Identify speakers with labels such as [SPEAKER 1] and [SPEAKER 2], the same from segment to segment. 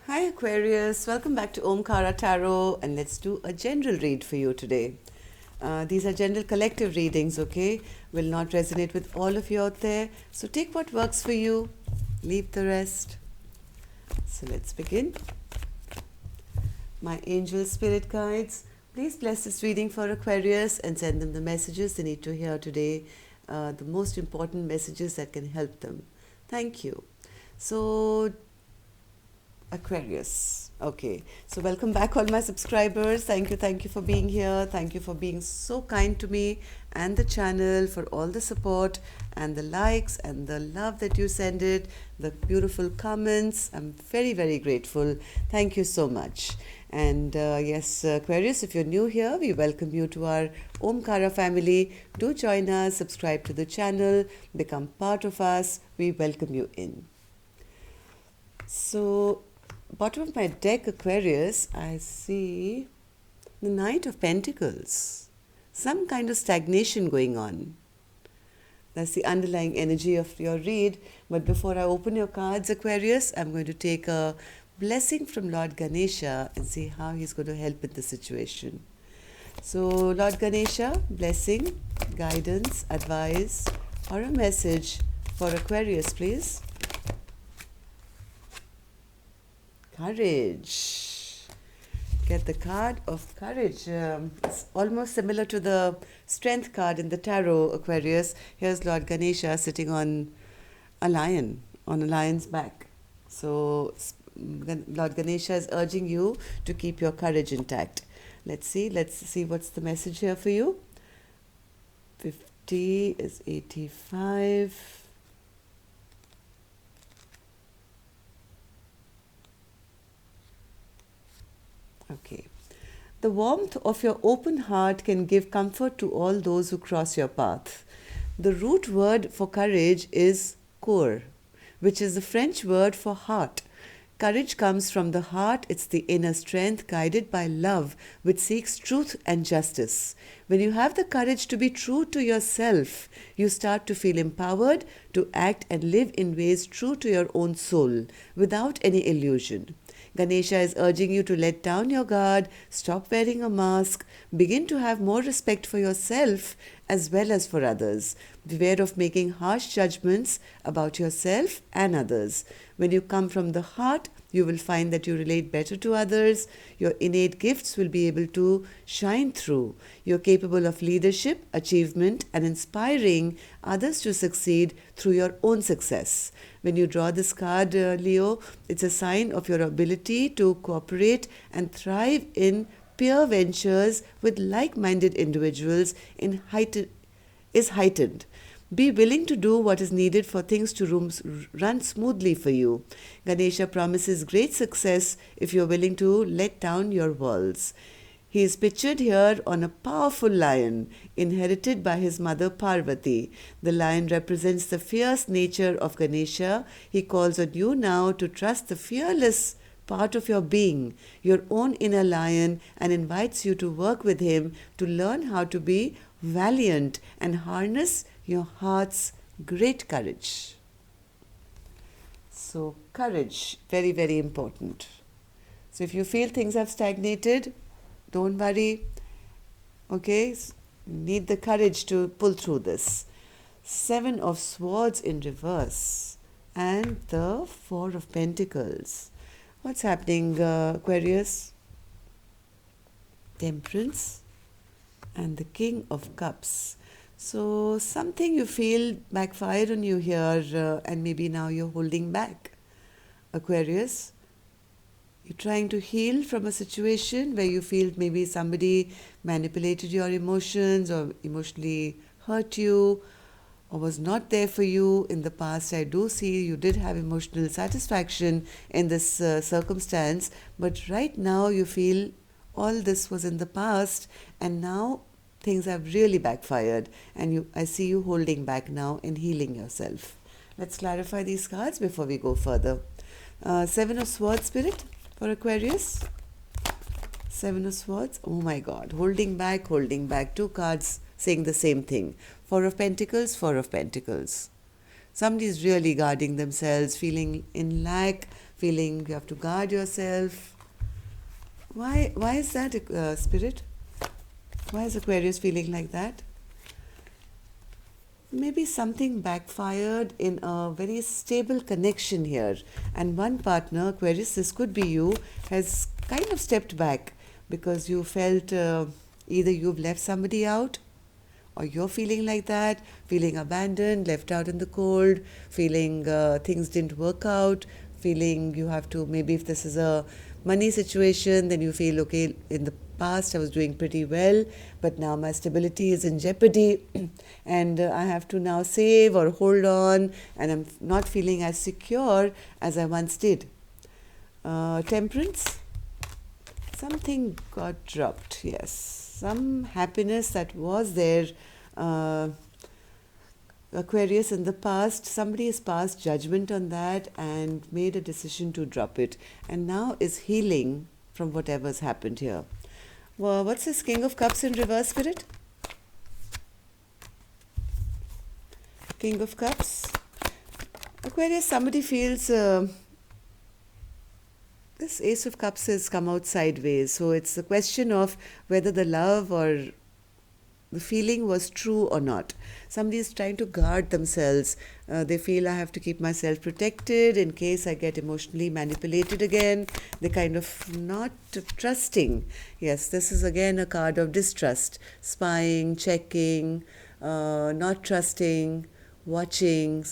[SPEAKER 1] Hi Aquarius, welcome back to Omkara Tarot, and let's do a general read for you today. These are general collective readings, okay? Will not resonate with all of you out there. So take what works for you, leave the rest. So let's begin. My angel spirit guides, please bless this reading for Aquarius and send them the messages they need to hear today, the most important messages that can help them. Thank you. So Aquarius. Okay, so welcome back, all my subscribers. Thank you for being here. Thank you for being so kind to me and the channel, for all the support and the likes and the love that you send it, the beautiful comments. I'm very, very grateful. Thank you so much. And yes, Aquarius, if you're new here, we welcome you to our Omkara family. Do join us, subscribe to the channel, become part of us. We welcome you in. So, bottom of my deck, Aquarius, I see the Knight of Pentacles. Some kind of stagnation going on. That's the underlying energy of your read. But before I open your cards, Aquarius, I'm going to take a blessing from Lord Ganesha and see how he's going to help with the situation. So, Lord Ganesha, blessing, guidance, advice, or a message for Aquarius, please. Courage. Get the card of courage. It's almost similar to the strength card in the tarot, Aquarius. Here's Lord Ganesha sitting on a lion, on a lion's back. So Lord Ganesha is urging you to keep your courage intact. Let's see what's the message here for you. 50 is 85. Okay. The warmth of your open heart can give comfort to all those who cross your path. The root word for courage is cœur, which is the French word for heart. Courage comes from the heart. It's the inner strength guided by love, which seeks truth and justice. When you have the courage to be true to yourself, you start to feel empowered to act and live in ways true to your own soul, without any illusion. Ganesha is urging you to let down your guard, stop wearing a mask, begin to have more respect for yourself as well as for others. Beware of making harsh judgments about yourself and others. When you come from the heart, you will find that you relate better to others. Your innate gifts will be able to shine through. You're capable of leadership, achievement, and inspiring others to succeed through your own success. When you draw this card, Leo, it's a sign of your ability to cooperate and thrive in peer ventures with like-minded individuals is heightened. Be willing to do what is needed for things to run smoothly for you. Ganesha promises great success if you're willing to let down your walls. He is pictured here on a powerful lion, inherited by his mother Parvati. The lion represents the fierce nature of Ganesha. He calls on you now to trust the fearless part of your being, your own inner lion, and invites you to work with him to learn how to be valiant and harness your heart's great courage. So, courage, very, very important. So, if you feel things have stagnated, don't worry. Okay, you need the courage to pull through this. 7 of Swords in reverse and the 4 of Pentacles. What's happening, Aquarius? Temperance and the King of Cups. So something you feel backfired on you here, and maybe now you're holding back. Aquarius, you're trying to heal from a situation where you feel maybe somebody manipulated your emotions or emotionally hurt you or was not there for you in the past. I do see you did have emotional satisfaction in this circumstance, but right now you feel all this was in the past and now things have really backfired, and I see you holding back now in healing yourself. Let's clarify these cards before we go further. 7 of Swords, Spirit, for Aquarius. 7 of Swords. Oh my God. Holding back. 2 cards saying the same thing. 4 of Pentacles, 4 of Pentacles. Somebody is really guarding themselves, feeling in lack, feeling you have to guard yourself. Why is that, Spirit? Why is Aquarius feeling like that? Maybe something backfired in a very stable connection here, and one partner, Aquarius, this could be you, has kind of stepped back because you felt either you've left somebody out, or you're feeling like that, feeling abandoned, left out in the cold, feeling things didn't work out, feeling you have to, maybe if this is a money situation, then you feel, okay, in the past I was doing pretty well, but now my stability is in jeopardy and I have to now save or hold on, and I'm not feeling as secure as I once did. Temperance, something got dropped, yes. Some happiness that was there, Aquarius, in the past, somebody has passed judgment on that and made a decision to drop it, and now is healing from whatever's happened here. Well, what's this King of Cups in reverse, Spirit? King of Cups. Aquarius, somebody feels this Ace of Cups has come out sideways. So it's a question of whether the love or the feeling was true or not. Somebody is trying to guard themselves. They feel, I have to keep myself protected in case I get emotionally manipulated again. They're kind of not trusting. Yes, this is again a card of distrust. Spying, checking, not trusting, watching,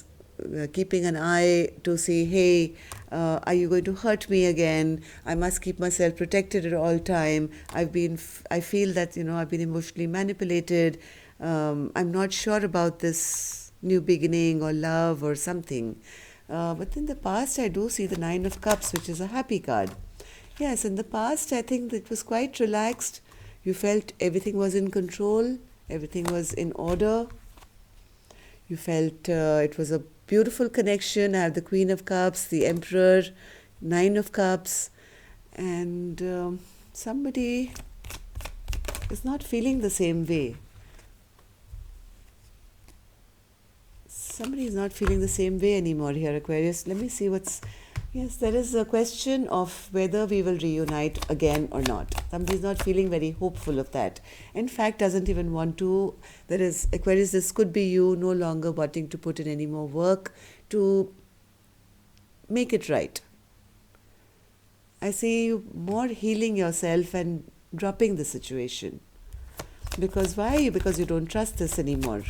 [SPEAKER 1] keeping an eye to see, hey, are you going to hurt me again? I must keep myself protected at all time. I feel that, I've been emotionally manipulated. I'm not sure about this new beginning or love or something. But in the past, I do see the Nine of Cups, which is a happy card. Yes, in the past, I think it was quite relaxed. You felt everything was in control. Everything was in order. You felt it was a beautiful connection. I have the Queen of Cups, the Emperor, Nine of Cups, and somebody is not feeling the same way. Somebody is not feeling the same way anymore here, Aquarius. Let me see what's... Yes, there is a question of whether we will reunite again or not. Somebody is not feeling very hopeful of that. In fact, doesn't even want to. There is, Aquarius, this could be you no longer wanting to put in any more work to make it right. I see you more healing yourself and dropping the situation. Because why? Because you don't trust this anymore.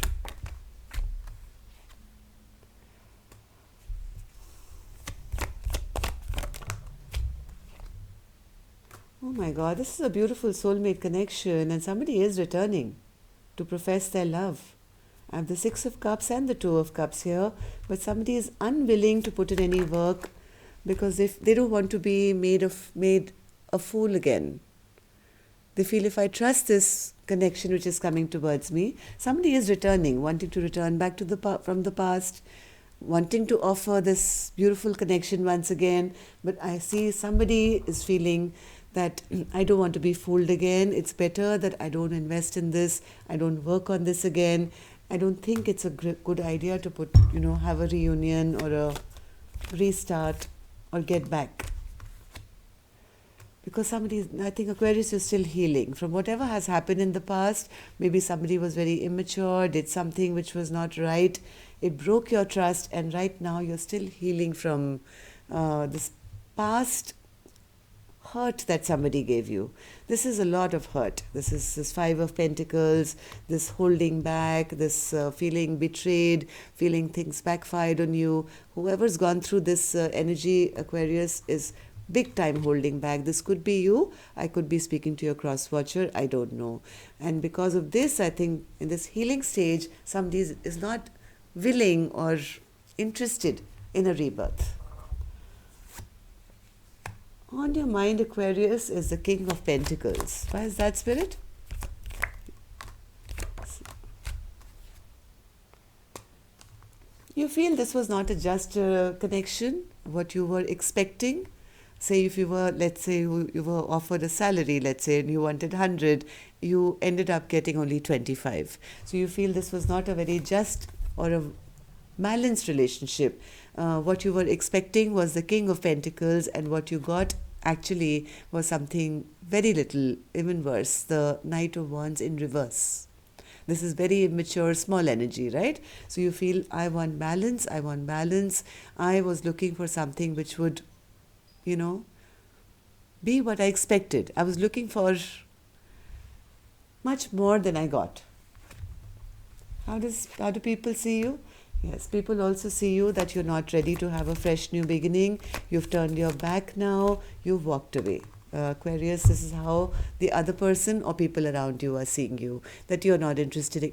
[SPEAKER 1] Oh my God, this is a beautiful soulmate connection, and somebody is returning to profess their love. I have the Six of Cups and the Two of Cups here, but somebody is unwilling to put in any work because they don't want to be made a fool again. They feel, if I trust this connection which is coming towards me, somebody is returning, wanting to return back to from the past, wanting to offer this beautiful connection once again. But I see somebody is feeling that I don't want to be fooled again. It's better that I don't invest in this. I don't work on this again. I don't think it's a good idea to have a reunion or a restart or get back. Because I think Aquarius is still healing from whatever has happened in the past. Maybe somebody was very immature, did something which was not right. It broke your trust, and right now you're still healing from this past hurt that somebody gave you. This is a lot of hurt. This is this Five of Pentacles, this holding back, this feeling betrayed, feeling things backfired on you. Whoever's gone through this energy, Aquarius, is big time holding back. This could be you. I could be speaking to your cross watcher. I don't know. And because of this, I think in this healing stage, somebody is not willing or interested in a rebirth. On your mind, Aquarius, is the King of Pentacles. Why is that, Spirit? You feel this was not a just connection, what you were expecting. Say if you were, let's say you were offered a salary, let's say, and you wanted 100, you ended up getting only 25. So you feel this was not a very just or a balanced relationship. what you were expecting was the King of Pentacles, and what you got actually was something very little, even worse, the Knight of Wands in reverse. This is very immature, small energy, right? So you feel, I want balance, I want balance. I was looking for something which would, be what I expected. I was looking for much more than I got. How do people see you? Yes, people also see you that you're not ready to have a fresh new beginning. You've turned your back now. You've walked away. Aquarius, this is how the other person or people around you are seeing you. That you're not interested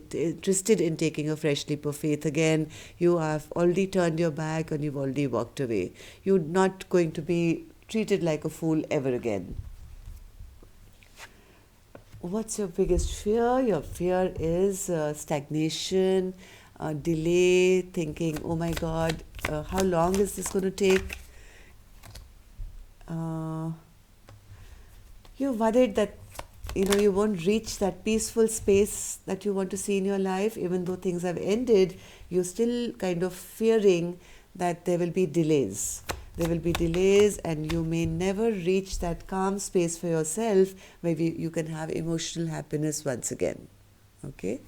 [SPEAKER 1] in taking a fresh leap of faith again. You have already turned your back and you've already walked away. You're not going to be treated like a fool ever again. What's your biggest fear? Your fear is stagnation, delay, thinking, oh my God, how long is this going to take? You're worried that you won't reach that peaceful space that you want to see in your life. Even though things have ended, you're still kind of fearing that there will be delays. There will be delays, and you may never reach that calm space for yourself where you can have emotional happiness once again. Okay?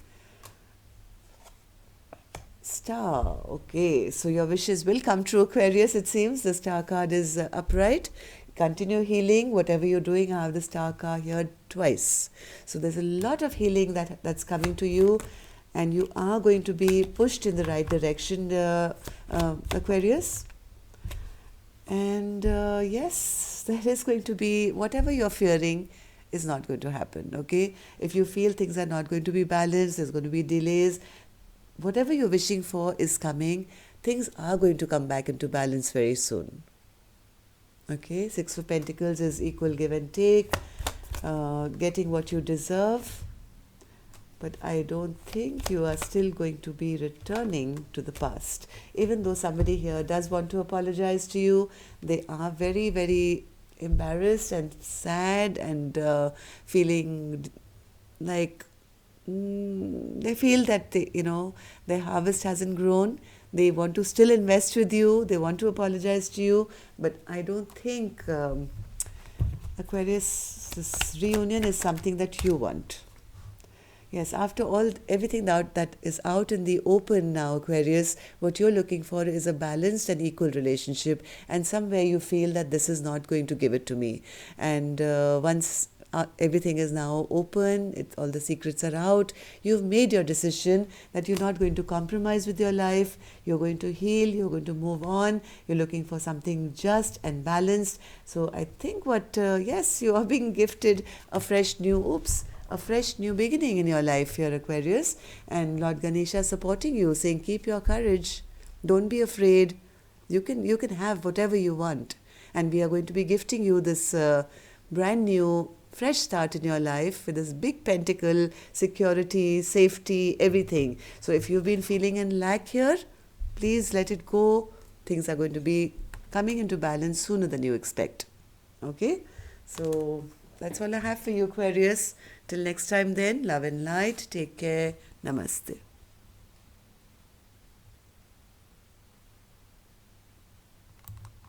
[SPEAKER 1] Star. Okay, so your wishes will come true, Aquarius, it seems. The Star card is upright. Continue healing. Whatever you're doing, I have the Star card here twice. So there's a lot of healing that's coming to you, and you are going to be pushed in the right direction, Aquarius. And yes, there is going to be, whatever you're fearing is not going to happen, okay? If you feel things are not going to be balanced, there's going to be delays, whatever you're wishing for is coming. Things are going to come back into balance very soon. Okay, Six of Pentacles is equal give and take, getting what you deserve. But I don't think you are still going to be returning to the past. Even though somebody here does want to apologize to you, they are very, very embarrassed and sad and feeling like they feel that their harvest hasn't grown. They want to still invest with you. They want to apologize to you. But I don't think, Aquarius, this reunion is something that you want. Yes, after all, everything that is out in the open now, Aquarius, what you're looking for is a balanced and equal relationship, and somewhere you feel that this is not going to give it to me. And once everything is now open, all the secrets are out, you've made your decision that you're not going to compromise with your life, you're going to heal, you're going to move on, you're looking for something just and balanced. So I think yes, you are being gifted a fresh new beginning in your life here, Aquarius. And Lord Ganesha supporting you, saying keep your courage, don't be afraid, you can have whatever you want. And we are going to be gifting you this brand new fresh start in your life with this big pentacle, security, safety, everything. So if you've been feeling in lack here, please let it go. Things are going to be coming into balance sooner than you expect. Okay, so that's all I have for you, Aquarius. Till next time then, love and light. Take care. Namaste.